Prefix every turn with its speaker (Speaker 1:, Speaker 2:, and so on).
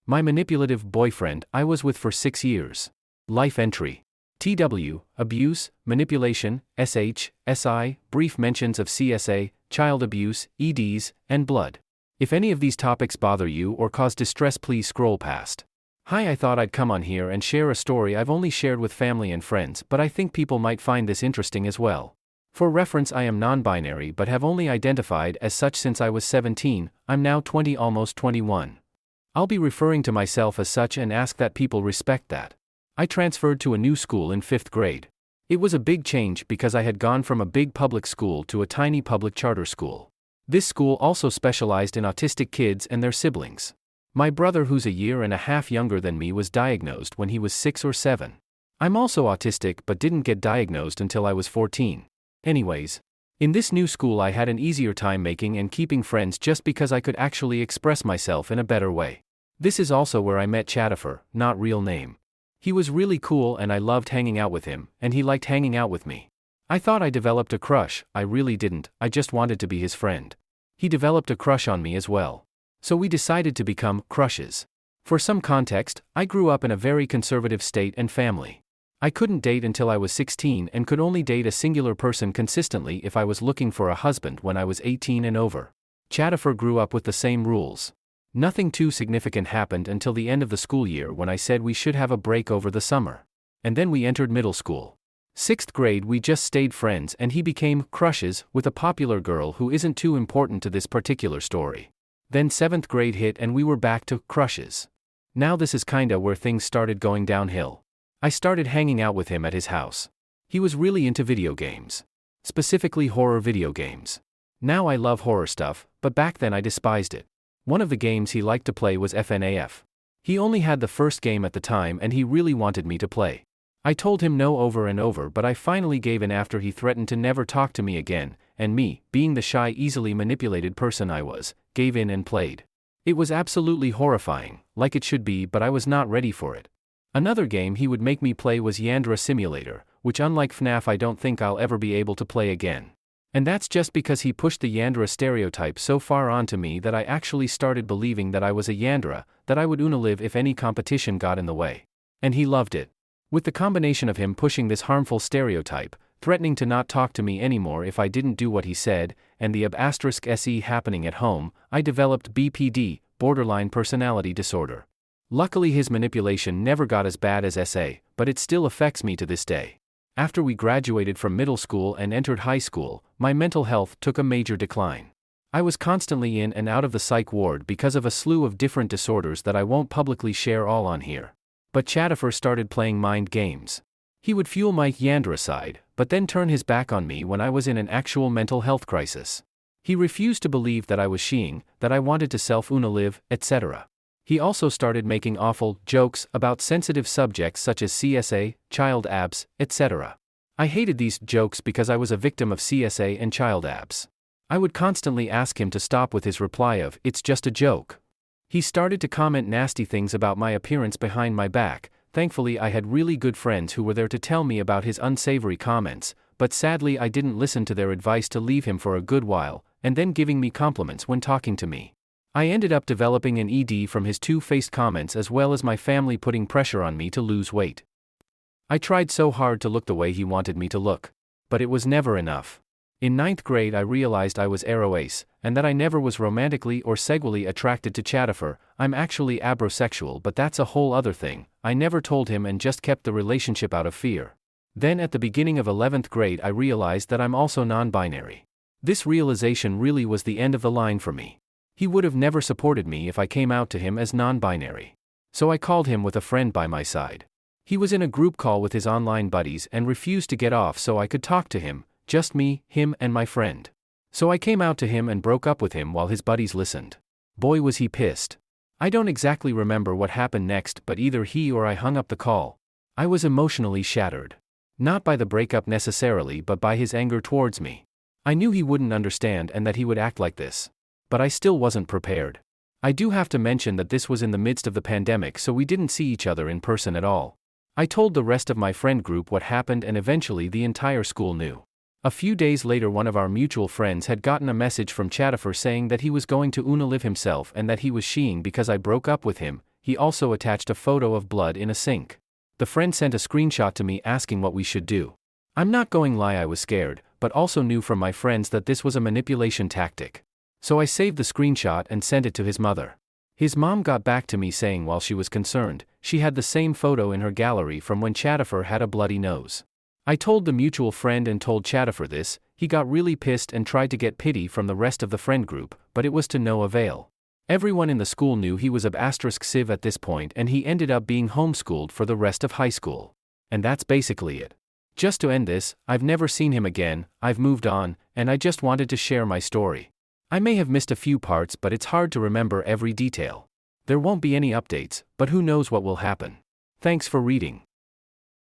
Speaker 1: My manipulative boyfriend I was with for 6 years. Life entry. TW, abuse, manipulation, SH, SI, brief mentions of CSA, child abuse, EDs, and blood. If any of these topics bother you or cause distress, please scroll past. Hi, I thought I'd come on here and share a story I've only shared with family and friends, but I think people might find this interesting as well. For reference, I am non-binary but have only identified as such since I was 17, I'm now 20, almost 21. I'll be referring to myself as such and ask that people respect that. I transferred to a new school in 5th grade. It was a big change because I had gone from a big public school to a tiny public charter school. This school also specialized in autistic kids and their siblings. My brother, who's a year and a half younger than me, was diagnosed when he was 6 or 7. I'm also autistic but didn't get diagnosed until I was 14. Anyways, in this new school I had an easier time making and keeping friends just because I could actually express myself in a better way. This is also where I met Chadifer, not real name. He was really cool and I loved hanging out with him, and he liked hanging out with me. I thought I developed a crush, I really didn't, I just wanted to be his friend. He developed a crush on me as well. So we decided to become crushes. For some context, I grew up in a very conservative state and family. I couldn't date until I was 16 and could only date a singular person consistently if I was looking for a husband when I was 18 and over. Chadifer grew up with the same rules. Nothing too significant happened until the end of the school year when I said we should have a break over the summer. And then we entered middle school. 6th grade we just stayed friends and he became crushes with a popular girl who isn't too important to this particular story. Then 7th grade hit and we were back to crushes. Now this is kinda where things started going downhill. I started hanging out with him at his house. He was really into video games. Specifically horror video games. Now I love horror stuff, but back then I despised it. One of the games he liked to play was FNAF. He only had the first game at the time and he really wanted me to play. I told him no over and over, but I finally gave in after he threatened to never talk to me again, and me, being the shy, easily manipulated person I was, gave in and played. It was absolutely horrifying, like it should be, but I was not ready for it. Another game he would make me play was Yandra Simulator, which unlike FNAF I don't think I'll ever be able to play again. And that's just because he pushed the Yandra stereotype so far onto me that I actually started believing that I was a Yandra, that I would live if any competition got in the way. And he loved it. With the combination of him pushing this harmful stereotype, threatening to not talk to me anymore if I didn't do what he said, and the *SE happening at home, I developed BPD, borderline personality disorder. Luckily his manipulation never got as bad as SA, but it still affects me to this day. After we graduated from middle school and entered high school, my mental health took a major decline. I was constantly in and out of the psych ward because of a slew of different disorders that I won't publicly share all on here. But Chadifer started playing mind games. He would fuel my Yandra side, but then turn his back on me when I was in an actual mental health crisis. He refused to believe that I was sheing, that I wanted to self-live, etc. He also started making awful jokes about sensitive subjects such as CSA, child abs, etc. I hated these jokes because I was a victim of CSA and child abs. I would constantly ask him to stop with his reply of, "It's just a joke." He started to comment nasty things about my appearance behind my back. Thankfully I had really good friends who were there to tell me about his unsavory comments, but sadly I didn't listen to their advice to leave him for a good while, and then giving me compliments when talking to me. I ended up developing an ED from his two-faced comments as well as my family putting pressure on me to lose weight. I tried so hard to look the way he wanted me to look. But it was never enough. In 9th grade I realized I was aroace, and that I never was romantically or sexually attracted to Chadifer. I'm actually abrosexual, but that's a whole other thing. I never told him and just kept the relationship out of fear. Then at the beginning of 11th grade I realized that I'm also non-binary. This realization really was the end of the line for me. He would have never supported me if I came out to him as non-binary. So I called him with a friend by my side. He was in a group call with his online buddies and refused to get off so I could talk to him, just me, him and my friend. So I came out to him and broke up with him while his buddies listened. Boy was he pissed. I don't exactly remember what happened next, but either he or I hung up the call. I was emotionally shattered. Not by the breakup necessarily, but by his anger towards me. I knew he wouldn't understand and that he would act like this. But I still wasn't prepared. I do have to mention that this was in the midst of the pandemic, so we didn't see each other in person at all. I told the rest of my friend group what happened and eventually the entire school knew. A few days later one of our mutual friends had gotten a message from Chadifer saying that he was going to live himself and that he was sheing because I broke up with him. He also attached a photo of blood in a sink. The friend sent a screenshot to me asking what we should do. I'm not going to lie, I was scared, but also knew from my friends that this was a manipulation tactic. So I saved the screenshot and sent it to his mother. His mom got back to me saying while she was concerned, she had the same photo in her gallery from when Chatifer had a bloody nose. I told the mutual friend and told Chatifer this. He got really pissed and tried to get pity from the rest of the friend group, but it was to no avail. Everyone in the school knew he was of *Civ at this point, and he ended up being homeschooled for the rest of high school. And that's basically it. Just to end this, I've never seen him again, I've moved on, and I just wanted to share my story. I may have missed a few parts, but it's hard to remember every detail. There won't be any updates, but who knows what will happen. Thanks for reading.